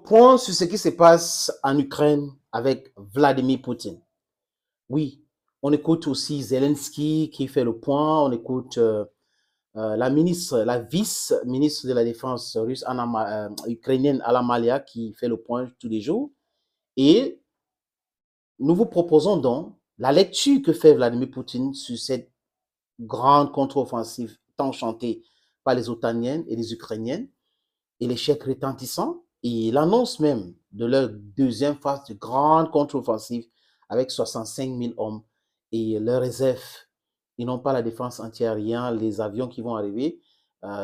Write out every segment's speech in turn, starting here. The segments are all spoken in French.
Point sur ce qui se passe en Ukraine avec Vladimir Poutine. Oui, on écoute aussi Zelensky qui fait le point, on écoute la vice-ministre de la Défense russe, ukrainienne Anna Malia, qui fait le point tous les jours. Et nous vous proposons donc la lecture que fait Vladimir Poutine sur cette grande contre-offensive tant chantée par les Otaniennes et les Ukrainiennes et l'échec retentissant. Et l'annonce même de leur deuxième phase de grande contre-offensive avec 65 000 hommes et leurs réserves. Ils n'ont pas la défense antiaérienne. Les avions qui vont arriver,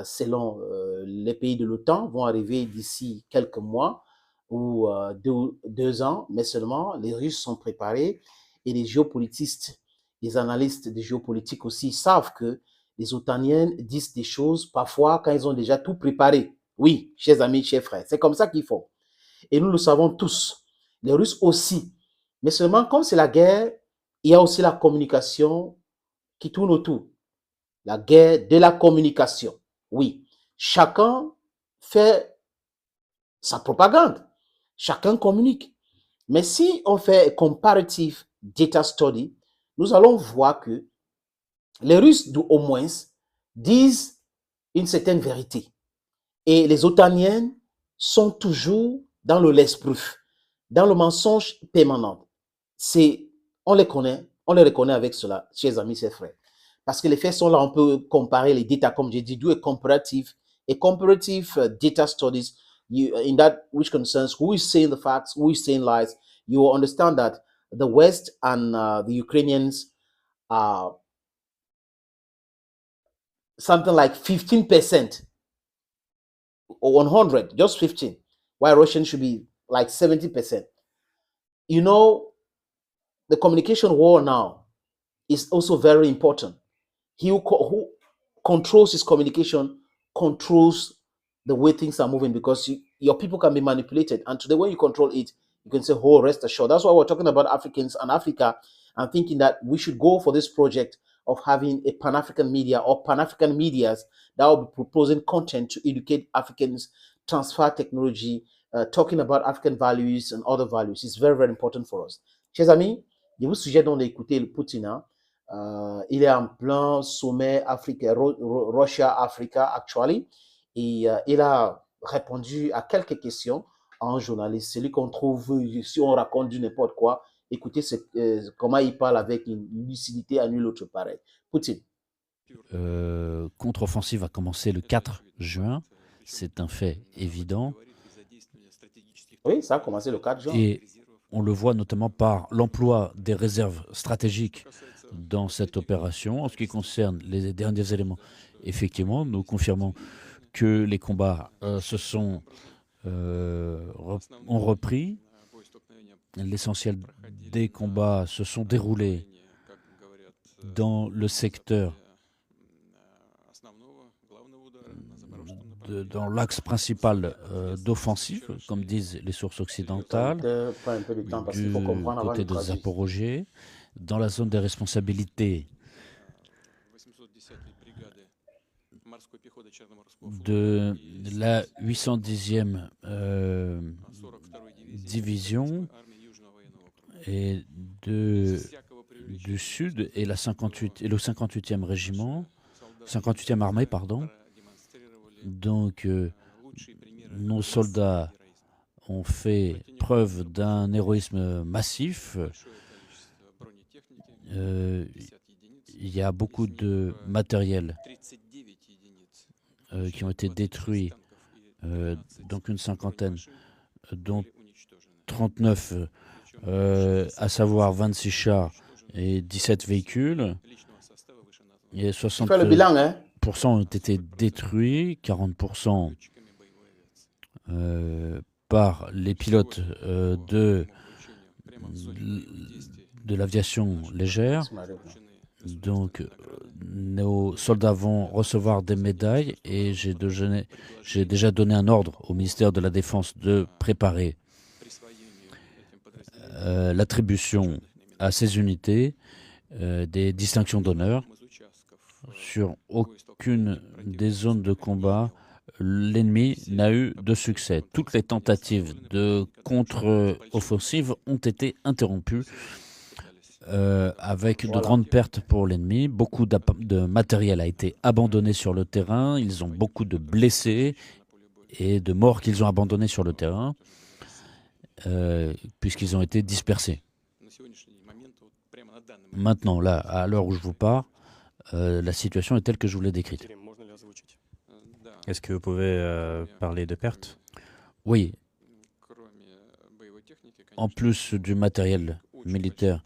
selon les pays de l'OTAN, vont arriver d'ici quelques mois ou 2 ans, mais seulement les Russes sont préparés et les géopolitistes, les analystes de géopolitique aussi savent que les Otaniennes disent des choses parfois quand ils ont déjà tout préparé. Oui, chers amis, chers frères, c'est comme ça qu'il faut. Et nous le savons tous. Les Russes aussi. Mais seulement, comme c'est la guerre, il y a aussi la communication qui tourne autour. La guerre de la communication. Oui. Chacun fait sa propagande. Chacun communique. Mais si on fait comparative data study, nous allons voir que les Russes, au moins, disent une certaine vérité. Et les Otaniennes sont toujours dans le laisse-proof, dans le mensonge permanent. On les reconnaît avec cela, chers amis, chers frères. Parce que les faits sont là, on peut comparer les data, comme j'ai dit, do a comparative data studies in that which concerns who is saying the facts, who is saying lies. You will understand that the West and the Ukrainians are something like 15% or 100, just 15, while Russian should be like 70%. You know, the communication war now is also very important. He who controls his communication controls the way things are moving because your people can be manipulated. And today, when you control it, you can say, oh, rest assured. That's why we're talking about Africans and Africa and thinking that we should go for this project of having a Pan-African media or Pan-African medias that will be proposing content to educate Africans, transfer technology, talking about African values and other values. It's very, very important for us. Chers amis, je vous suggère donc d'écouter le Poutine. Hein. Il est en plein sommet Russia-Africa, actually. Et il a répondu à quelques questions à un journaliste. Celui qu'on trouve, si on raconte du n'importe quoi, écoutez comment il parle avec une lucidité à nul autre pareil. Poutine. Contre-offensive a commencé le 4 juin, c'est un fait évident. Oui, ça a commencé le 4 juin. Et on le voit notamment par l'emploi des réserves stratégiques dans cette opération. En ce qui concerne les derniers éléments, effectivement, nous confirmons que les combats ont repris. L'essentiel des combats se sont déroulés dans le secteur, dans l'axe principal d'offensive, comme disent les sources occidentales, du côté de Zaporozhye, dans la zone des responsabilités de la 810e division et du sud et, le 58e régiment, 58e armée, pardon. Donc, nos soldats ont fait preuve d'un héroïsme massif. Il y a beaucoup de matériel qui ont été détruits, donc une cinquantaine, dont 39, à savoir 26 chars et 17 véhicules. Et 60% ont été détruits, 40% par les pilotes de l'aviation légère. Donc, nos soldats vont recevoir des médailles et j'ai déjà donné un ordre au ministère de la Défense de préparer l'attribution à ces unités des distinctions d'honneur. Sur aucune des zones de combat, l'ennemi n'a eu de succès. Toutes les tentatives de contre-offensive ont été interrompues avec de grandes pertes pour l'ennemi. Beaucoup de matériel a été abandonné sur le terrain. Ils ont beaucoup de blessés et de morts qu'ils ont abandonnés sur le terrain, puisqu'ils ont été dispersés. Maintenant, là, à l'heure où je vous parle, la situation est telle que je vous l'ai décrite. Est-ce que vous pouvez parler de pertes? Oui. En plus du matériel militaire,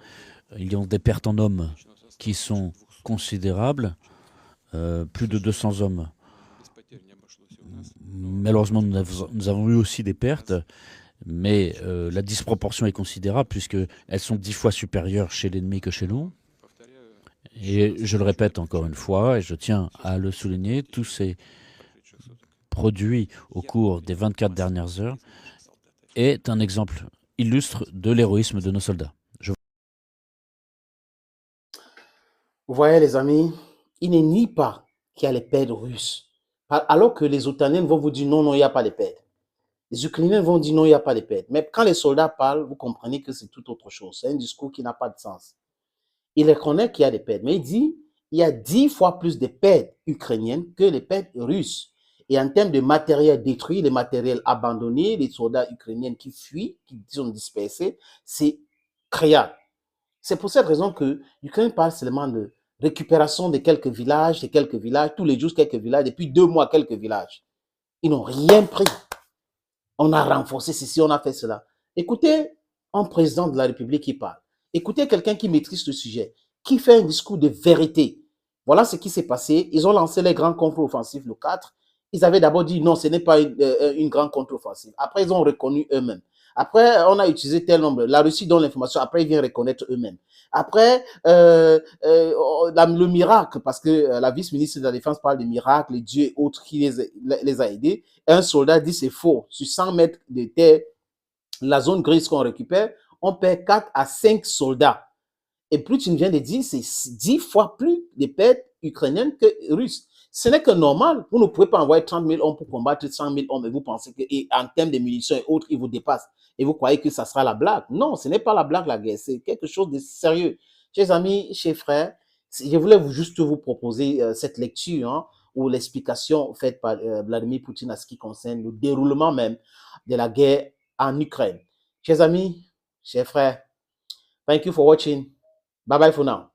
il y a des pertes en hommes qui sont considérables, plus de 200 hommes. Malheureusement, nous avons eu aussi des pertes, mais la disproportion est considérable puisqu'elles sont 10 fois supérieures chez l'ennemi que chez nous. Et je le répète encore une fois, et je tiens à le souligner, tous ces produits au cours des 24 dernières heures est un exemple illustre de l'héroïsme de nos soldats. Vous voyez, les amis, il ne nie pas qu'il y a les pertes russes. Alors que les Otaniens vont vous dire non, non, il n'y a pas de pertes. Les Ukrainiens vont dire non, il n'y a pas de pertes. Mais quand les soldats parlent, vous comprenez que c'est tout autre chose. C'est un discours qui n'a pas de sens. Il reconnaît qu'il y a des pertes, mais il dit il y a 10 fois plus de pertes ukrainiennes que les pertes russes. Et en termes de matériel détruit, les matériels abandonnés, les soldats ukrainiens qui fuient, qui sont dispersés, c'est créable. C'est pour cette raison que l'Ukraine parle seulement de récupération de quelques villages, tous les jours quelques villages, depuis 2 mois quelques villages. Ils n'ont rien pris. On a renforcé ceci, on a fait cela. Écoutez un président de la République qui parle. Écoutez quelqu'un qui maîtrise le sujet, qui fait un discours de vérité. Voilà ce qui s'est passé. Ils ont lancé les grands contre-offensifs le 4. Ils avaient d'abord dit non, ce n'est pas une grande contre-offensive. Après, ils ont reconnu eux-mêmes. Après, on a utilisé tel nombre. La Russie donne l'information. Après, ils viennent reconnaître eux-mêmes. Après, le miracle, parce que la vice-ministre de la Défense parle de miracles, les dieux et autres qui les a aidés. Un soldat dit c'est faux. Sur 100 mètres de terre, la zone grise qu'on récupère, on perd 4 à 5 soldats. Et plus tu viens de dire, c'est 10 fois plus de pertes ukrainiennes que russes. Ce n'est que normal. Vous ne pouvez pas envoyer 30 000 hommes pour combattre 100 000 hommes et vous pensez que, et en termes de munitions et autres, ils vous dépassent. Et vous croyez que ça sera la blague. Non, ce n'est pas la blague, la guerre. C'est quelque chose de sérieux. Chers amis, chers frères, je voulais juste vous proposer cette lecture ou l'explication faite par Vladimir Poutine à ce qui concerne le déroulement même de la guerre en Ukraine. Chers amis, chers frères, thank you for watching. Bye bye for now.